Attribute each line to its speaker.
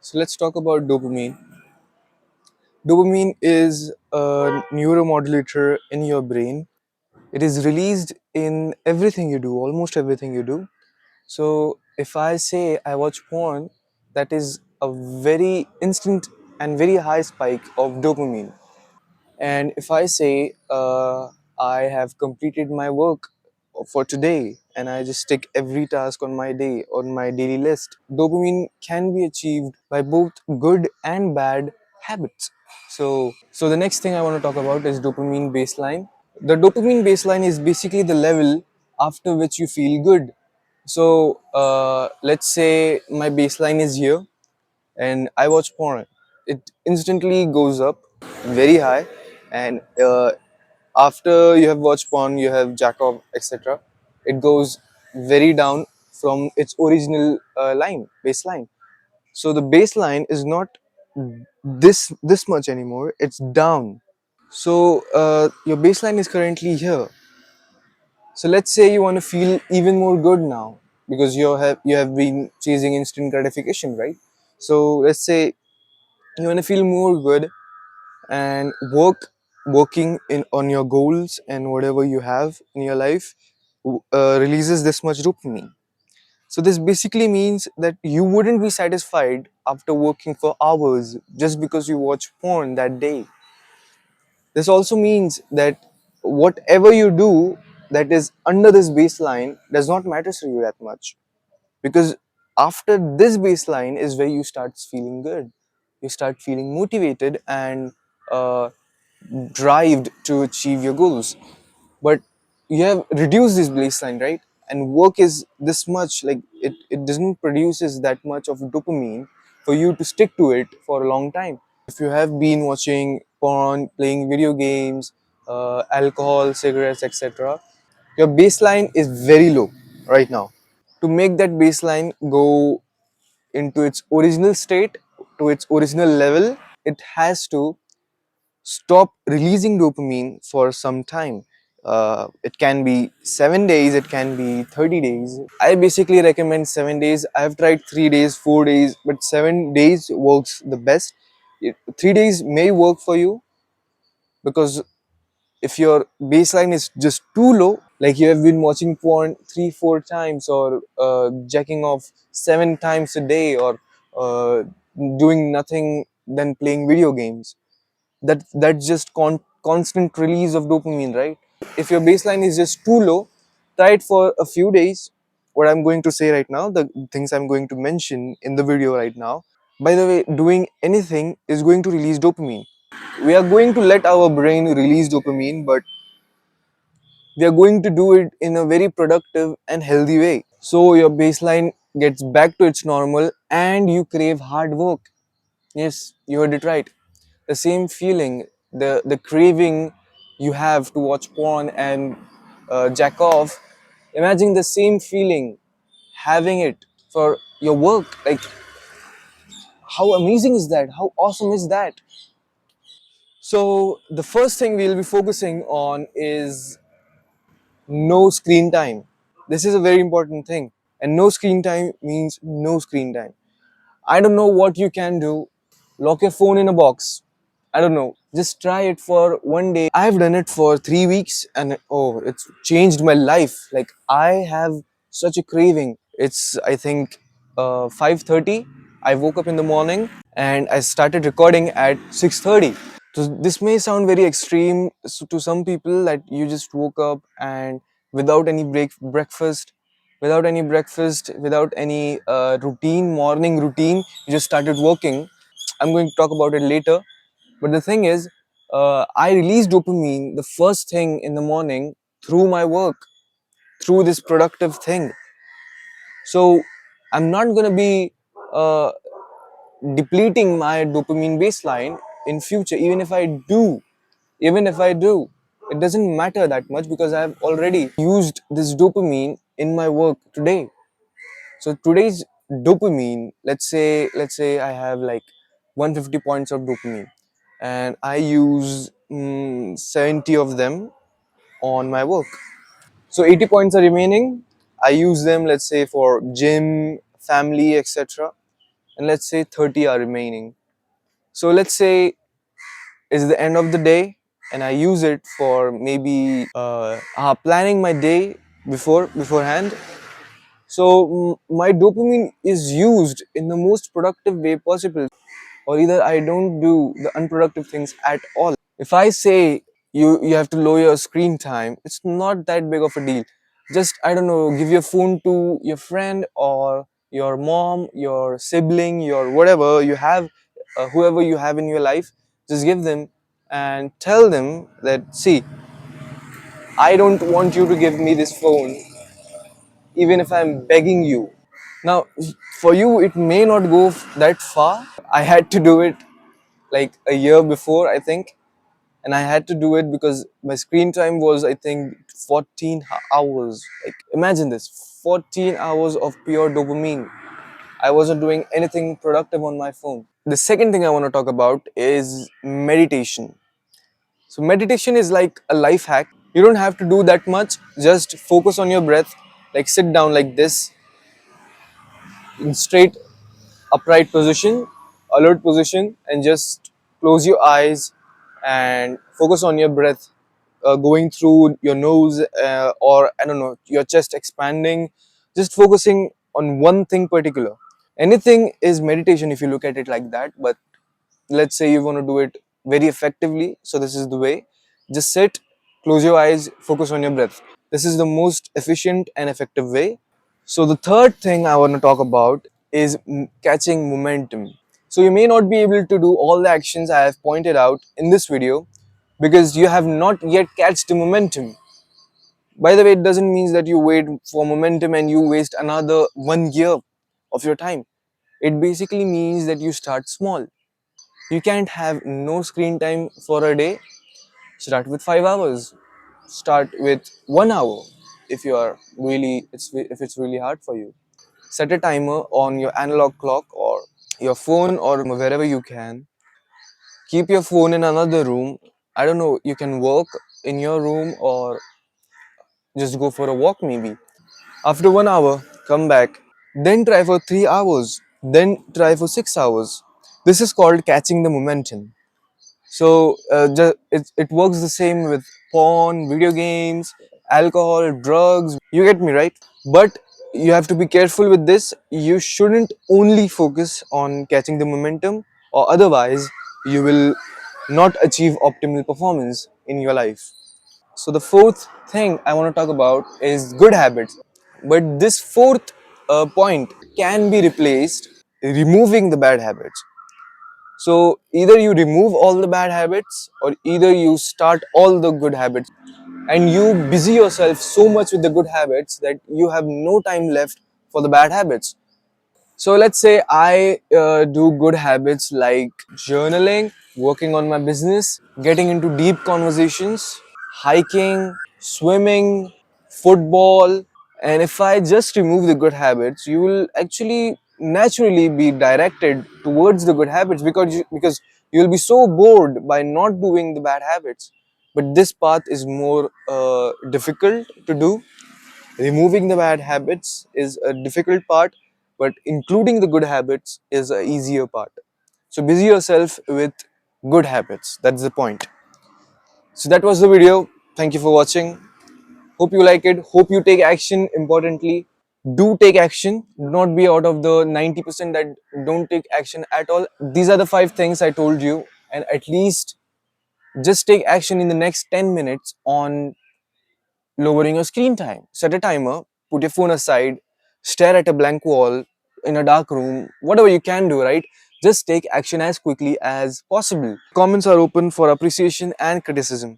Speaker 1: So let's talk about dopamine. Dopamine is a neuromodulator in your brain. It is released in everything you do, almost everything you do. So if I say I watch porn, that is a very instant and very high spike of dopamine. And if I say I have completed my work for today and I just tick every task on my day, on my daily list, dopamine can be achieved by both good and bad habits. So the next thing I want to talk about is dopamine baseline. The dopamine baseline is basically the level after which you feel good. So let's say my baseline is here and I watch porn. It instantly goes up very high, and after you have watched porn, you have jack off, etc. It goes very down from its original baseline. So the baseline is not this much anymore. It's down. So your baseline is currently here. So let's say you want to feel even more good now because you have been chasing instant gratification, right? So let's say you want to feel more good and working in on your goals and whatever you have in your life releases this much dopamine. So this basically means that you wouldn't be satisfied after working for hours just because you watch porn that day. This also means that whatever you do that is under this baseline does not matter to you that much, because after this baseline is where you start feeling good. You start feeling motivated and uh, drived to achieve your goals. But you have reduced this baseline, right? And work is this much, like it doesn't produces that much of dopamine for you to stick to it for a long time. If you have been watching porn, playing video games, alcohol, cigarettes, etc., your baseline is very low right now. To make that baseline go into its original state, to its original level, it has to stop releasing dopamine for some time. It can be 7 days, it can be 30 days. I basically recommend 7 days. I've tried 3 days, 4 days, but 7 days works the best. 3 days may work for you because if your baseline is just too low, like you have been watching porn 3 4 times or jacking off 7 times a day or uh, doing nothing than playing video games, that's just constant release of dopamine, right? If your baseline is just too low, try it for a few days. What I'm going to say right now, the things I'm going to mention in the video right now, by the way, doing anything is going to release dopamine. We are going to let our brain release dopamine, but we are going to do it in a very productive and healthy way. So your baseline gets back to its normal and you crave hard work. Yes, you heard it right. The same feeling, the craving you have to watch porn and jack off. Imagine the same feeling having it for your work. Like, how amazing is that? How awesome is that? So, the first thing we'll be focusing on is no screen time. This is a very important thing. And no screen time means no screen time. I don't know what you can do. Lock your phone in a box. I don't know. Just try it for one day. I've done it for 3 weeks and oh, it's changed my life. Like I have such a craving. It's I think 5:30. I woke up in the morning and I started recording at 6:30. So this may sound very extreme to some people that you just woke up and without any breakfast, without any morning routine, you just started working. I'm going to talk about it later. But the thing is, I release dopamine the first thing in the morning through my work, through this productive thing. So I'm not going to be uh, depleting my dopamine baseline in future. Even if I do, it doesn't matter that much because I've already used this dopamine in my work today. So today's dopamine, let's say I have like 150 points of dopamine and I use 70 of them on my work. So 80 points are remaining. I use them, let's say, for gym, family, etc. and let's say 30 are remaining. So let's say it's the end of the day and I use it for maybe planning my day beforehand. So my dopamine is used in the most productive way possible, or either I don't do the unproductive things at all. If I say you have to lower your screen time, it's not that big of a deal. Just, I don't know, give your phone to your friend or your mom, your sibling, your whatever you have, whoever you have in your life. Just give them and tell them that, see, I don't want you to give me this phone even if I'm begging you. Now, for you, it may not go that far. I had to do it like a year before, I think, and I had to do it because my screen time was, I think, 14 hours. Like, imagine this, 14 hours of pure dopamine. I wasn't doing anything productive on my phone. The second thing I want to talk about is meditation. So, meditation is like a life hack. You don't have to do that much, just focus on your breath, like sit down like this in straight upright position, alert position, and just close your eyes and focus on your breath going through your nose, or I don't know, your chest expanding, just focusing on one thing particular. Anything is meditation if you look at it like that, but let's say you want to do it very effectively. So, this is the way: just sit, close your eyes, focus on your breath. This is the most efficient and effective way. So the third thing I want to talk about is catching momentum. So you may not be able to do all the actions I have pointed out in this video because you have not yet catched the momentum. By the way, it doesn't mean that you wait for momentum and you waste another 1 year of your time. It basically means that you start small. You can't have no screen time for a day. Start with 5 hours. Start with 1 hour if you are really if it's really hard for you. Set a timer on your analog clock or your phone or wherever you can. Keep your phone in another room. I don't know, you can work in your room or just go for a walk maybe. After 1 hour, come back. Then try for 3 hours. Then try for 6 hours. This is called catching the momentum. So it works the same with porn, video games, alcohol, drugs. You get me, right? But you have to be careful with this. You shouldn't only focus on catching the momentum, or otherwise, you will not achieve optimal performance in your life. So, the fourth thing I want to talk about is good habits. But this fourth point can be replaced removing the bad habits. So either you remove all the bad habits or either you start all the good habits, and you busy yourself so much with the good habits that you have no time left for the bad habits. So let's say I do good habits like journaling, working on my business, getting into deep conversations, hiking, swimming, football. And if I just remove the good habits, you will actually naturally be directed towards the good habits because you will be so bored by not doing the bad habits. But this path is more difficult to do. Removing the bad habits is a difficult part, but including the good habits is a easier part. So busy yourself with good habits. That's the point. So that was the video. Thank you for watching. Hope you like it. Hope you take action. Importantly, do take action. Do not be out of the 90% that don't take action at all. These are the 5 things I told you, and at least just take action in the next 10 minutes on lowering your screen time. Set a timer, put your phone aside, stare at a blank wall in a dark room, whatever you can do, right? Just take action as quickly as possible. Comments are open for appreciation and criticism.